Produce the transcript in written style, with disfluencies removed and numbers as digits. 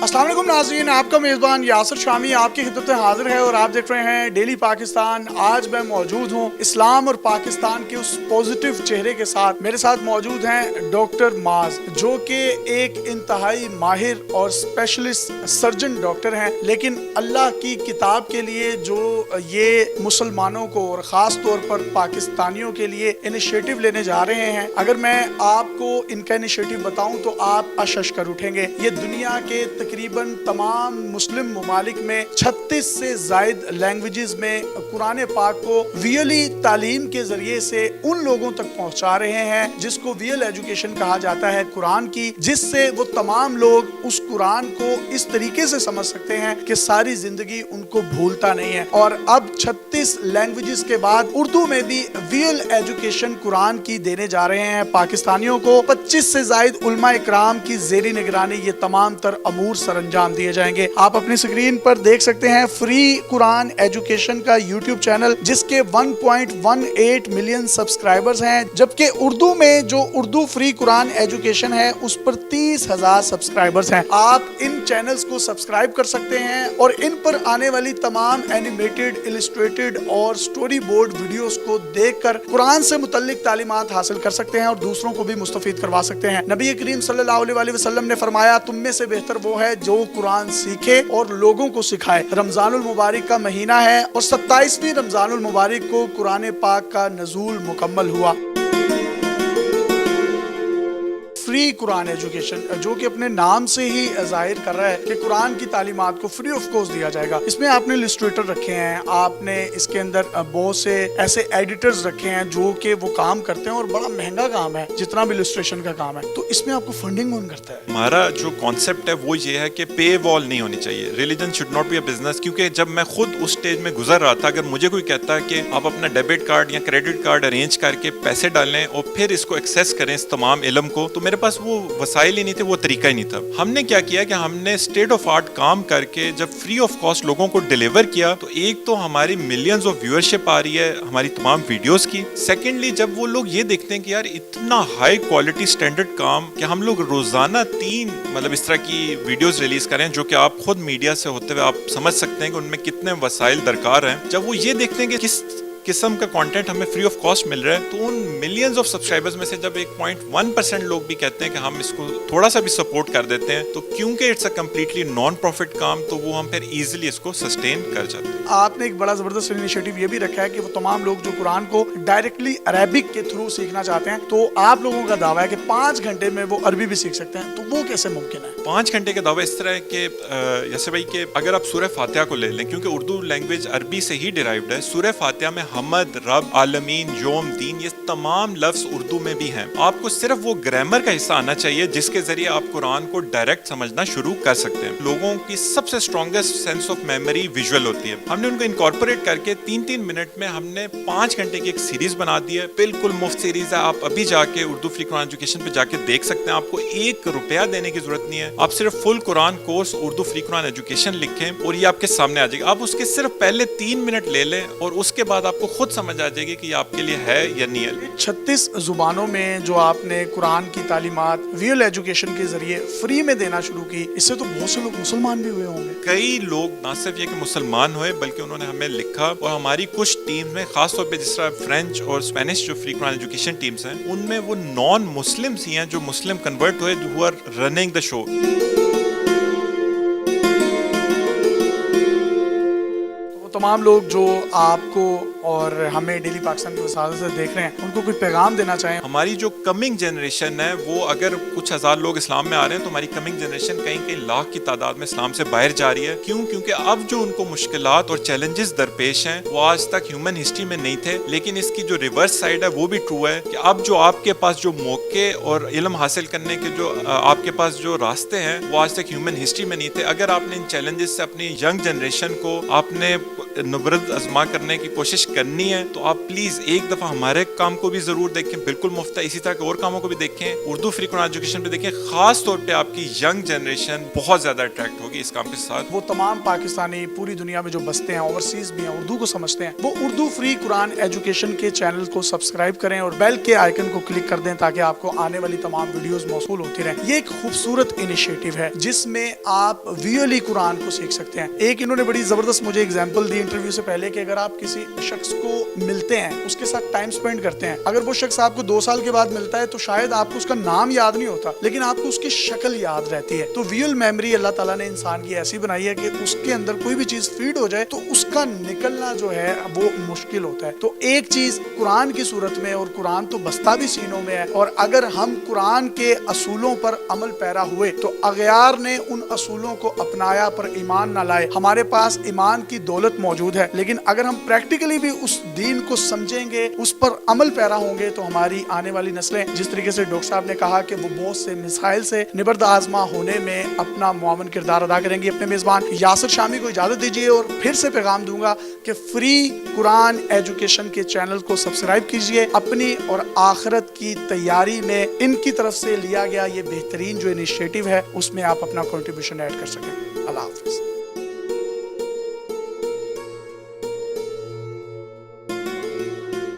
अस्सलाम वालेकुम नाज़रीन, आपका मेज़बान यासिर शामी आपकी खिदमत में हाजिर है और आप देख रहे हैं डेली पाकिस्तान। आज मैं मौजूद हूँ इस्लाम और पाकिस्तान के उस पॉजिटिव चेहरे के साथ। मेरे साथ मौजूद हैं डॉक्टर माज, जो कि एक इंतहाई माहिर और स्पेशलिस्ट सर्जन डॉक्टर हैं, लेकिन अल्लाह की किताब के लिए जो ये मुसलमानों को और ख़ास तौर पर पाकिस्तानियों के लिए इनिशिएटिव लेने जा रहे हैं, अगर मैं आपको इनका इनिशिएटिव बताऊँ तो आप अशश कर उठेंगे। ये दुनिया के तकरीबन तमाम मुस्लिम ममालिक में 36 से ज़ायद लैंग्वेजेस में कुरान पाक को वियली तालीम के जरिए से उन लोगों तक पहुंचा रहे हैं जिसको वियल एजुकेशन कहा जाता है कुरान की, जिससे वो तमाम लोग उस कुरान को इस तरीके से समझ सकते हैं कि सारी जिंदगी उनको भूलता नहीं है। और अब 36 लैंग्वेजेस के बाद उर्दू में भी वियल एजुकेशन कुरान की देने जा रहे हैं पाकिस्तानियों को। 25 से ज़ायद उलमा इकराम की जेरी निगरानी ये तमाम तर अमूर सरअंजाम दिए जाएंगे। आप अपनी स्क्रीन पर देख सकते हैं फ्री कुरान एजुकेशन का यूट्यूब चैनल, जिसके 1.18 मिलियन सब्सक्राइबर्स हैं, जबकि उर्दू में जो उर्दू फ्री कुरान एजुकेशन है उस पर 30,000 सब्सक्राइबर्स हैं। आप इन चैनल्स को सब्सक्राइब कर सकते हैं और इन पर आने वाली तमाम एनिमेटेड, इलस्ट्रेटेड और स्टोरी बोर्ड वीडियोस को देखकर कुरान से मुतल्लिक तालीमात हासिल कर सकते हैं और दूसरों को भी मुस्तफीद करवा सकते हैं। नबी करीम सल्लल्लाहु अलैहि वसल्लम ने फरमाया, तुम में से बेहतर वो है जो कुरान सीखे और लोगों को सिखाए। रमजानुल मुबारक का महीना है और 27वीं रमजानुल मुबारक को कुरान पाक का नज़ूल मुकम्मल हुआ। फ्री कुरान एजुकेशन, जो कि अपने नाम से ही जाहिर कर रहा है कि कुरान की तालीमात को फ्री ऑफ कॉस्ट दिया जाएगा। इसमें आपने इलस्ट्रेटर रखे हैं, आपने इसके अंदर बहुत से ऐसे एडिटर्स रखे हैं जो कि वो काम करते हैं और बड़ा महंगा काम है जितना भी इलस्ट्रेशन का काम है। तो इसमें आपको फंडिंग कौन करता है? हमारा जो कॉन्सेप्ट है वो ये है कि पे वॉल नहीं होनी चाहिए। Religion should not be a business. क्योंकि जब मैं खुद उस स्टेज में गुजर रहा था, अगर मुझे कोई कहता है कि आप अपना डेबिट कार्ड या क्रेडिट कार्ड अरेंज करके पैसे डालें और फिर इसको एक्सेस करें इस तमाम इल्म को, तो मेरे पास वो वसाइल ही नहीं थे, वो तरीका ही नहीं था। हमने क्या किया कि हमने स्टेट ऑफ आर्ट काम करके जब फ्री ऑफ कॉस्ट लोगों को डिलीवर किया, तो एक तो हमारी मिलियंस ऑफ व्यूअरशिप आ रही है हमारी तमाम वीडियोस की। सेकेंडली, जब वो लोग ये देखते हैं कि यार इतना हाई क्वालिटी स्टैंडर्ड काम कि हम लोग रोजाना 3 इस तरह की वीडियोस रिलीज करें, जो कि आप खुद मीडिया से होते हुए आप समझ सकते हैं कि उनमें कितने वसाइल दरकार हैं। जब वो ये देखते हैं कि किस किस्म का कंटेंट हमें फ्री ऑफ कॉस्ट मिल रहा है, तो उन मिलियंस ऑफ सब्सक्राइबर्स में से जब 1.1% लोग भी कहते हैं कि हम इसको थोड़ा सा भी सपोर्ट कर देते हैं, तो क्योंकि it's a completely non profit काम, तो वो हम फिर इजीली इसको सस्टेन कर जाते हैं। आपने एक बड़ा जबरदस्त इनिशिएटिव ये भी रखा है कि वो तमाम लोग जो कुरान को डायरेक्टली अरेबिक के थ्रू सीखना चाहते हैं, तो आप लोगों का दावा है कि 5 घंटे में वो अरबी भी सीख सकते हैं, तो वो कैसे मुमकिन है? 5 घंटे का दावा इस तरह है कि जैसे भाई कि अगर आप सूरह फातिहा को ले लें, क्योंकि उर्दू लैंग्वेज अरबी से ही डिराइव्ड है। सूरह फातिहा में हमद, रब, आलमीन, योम, दीन, ये तमाम लफ्ज उर्दू में भी हैं। आपको सिर्फ वो ग्रामर का हिस्सा आना चाहिए जिसके जरिए आप कुरान को डायरेक्ट समझना शुरू कर सकते हैं। लोगों की सबसे strongest sense of memory visual होती है। हमने उनको इनकॉर्पोरेट करके 3-3 मिनट में हमने 5 घंटे की एक सीरीज बना दी है। बिल्कुल मुफ्त सीरीज है। आप अभी जाके उर्दू फ्री कुरान एजुकेशन पे जाके देख सकते हैं। आपको 1 रुपया देने की जरूरत नहीं है। आप सिर्फ full Quran course Urdu free Quran education लिखें और ये आपके सामने आ जाएगा। आप उसके सिर्फ पहले 3 मिनट ले लें और उसके बाद आपको खुद समझ आ जाएगी कि ये आपके लिए है या नहीं है। 36 जुबानों में जो आपने कुरान की तालीमात वियल एजुकेशन के जरिए फ्री में देना शुरू की, इससे तो बहुत से लोग मुसलमान भी हुए होंगे। कई लोग ना सिर्फ ये कि मुसलमान हुए, बल्कि उन्होंने हमें लिखा और हमारी कुछ टीम में, खासतौर पे जिस तरह फ्रेंच और स्पेनिश जो फ्री कुरान एजुकेशन टीम्स हैं, उनमें वो नॉन मुस्लिम्स ही हैं जो मुस्लिम कन्वर्ट हुए, who are running the show. तमाम लोग जो आपको और हमें डेली पाकिस्तान की वसात से देख रहे हैं, उनको कोई पैगाम देना चाहें? हमारी जो कमिंग जनरेशन है, वो अगर कुछ हज़ार लोग इस्लाम में आ रहे हैं, तो हमारी कमिंग जनरेशन कहीं कहीं लाख की तादाद में इस्लाम से बाहर जा रही है। क्यों? क्योंकि अब जो उनको मुश्किलात और चैलेंजेस दरपेश हैं, वो आज तक ह्यूमन हिस्ट्री में नहीं थे। लेकिन इसकी जो रिवर्स साइड है वो भी ट्रू है कि अब जो आपके पास जो मौके और इल्म हासिल करने के जो आपके पास जो रास्ते हैं, वो आज तक ह्यूमन हिस्ट्री में नहीं थे। अगर आपने इन चैलेंजेस से अपनी यंग जनरेशन को आपने नबरद आजमा करने की कोशिश करनी है तो आप प्लीज एक दफा हमारे काम को भी जरूर देखें, बिल्कुल मुफ्त है, इसी तरह के और कामों को भी देखें, उर्दू फ्री कुरान एजुकेशन पे देखें। खास तौर पे आपकी यंग जनरेशन बहुत ज्यादा अट्रैक्ट होगी इस काम के साथ। वो तमाम पाकिस्तानी पूरी दुनिया में जो बसते हैं, ओवरसीज भी हैं, उर्दू को समझते हैं, वो उर्दू फ्री कुरान एजुकेशन के चैनल को सब्सक्राइब करें और बेल के आइकन को क्लिक कर दें ताकि आपको आने वाली तमाम वीडियोस मौसूल होती रहें। ये एक खूबसूरत इनिशिएटिव है जिसमें आप विजुअली कुरान को सीख सकते हैं। एक इन्होंने बड़ी जबरदस्त मुझे एग्जांपल दी इंटरव्यू से पहले कि अगर आप किसी शख्स को मिलते हैं, उसके साथ टाइम स्पेंड करते हैं, अगर वो शख्स आपको 2 साल के बाद मिलता है तो शायद आपको उसका नाम याद नहीं होता, लेकिन आपको उसकी शक्ल याद रहती है। तो विजुअल मेमोरी अल्लाह ताला ने इंसान की ऐसी बनाई है कि उसके अंदर कोई भी चीज फीड हो जाए तो उसका निकलना जो है वो मुश्किल होता है। तो एक चीज कुरान की सूरत में, और कुरान तो बस्ता भी सीनों में है, और अगर हम कुरान के असूलों पर अमल पैरा हुए तो अगयार ने उन असूलों को अपनाया पर ईमान ना लाए। हमारे पास ईमान की दौलत मौजूद है, लेकिन अगर हम प्रैक्टिकली भी उस दीन को समझेंगे, उस पर अमल पैरा होंगे तो हमारी आने वाली नस्लें, जिस तरीके से डॉक्टर साहब ने कहा कि वो बहुत से मिसाइल से निबर्द आजमा होने में अपना मुआवन किरदार अदा करेंगी। अपने मेजबान यासिर शामी को इजाजत दीजिए और फिर से पैगाम दूंगा कि फ्री कुरान एजुकेशन के चैनल को सब्सक्राइब कीजिए। अपनी और आखिरत की तैयारी में इनकी तरफ से लिया गया ये बेहतरीन जो इनिशिएटिव है उसमें आप अपना कंट्रीब्यूशन ऐड कर सकें। अल्लाह हाफिज़।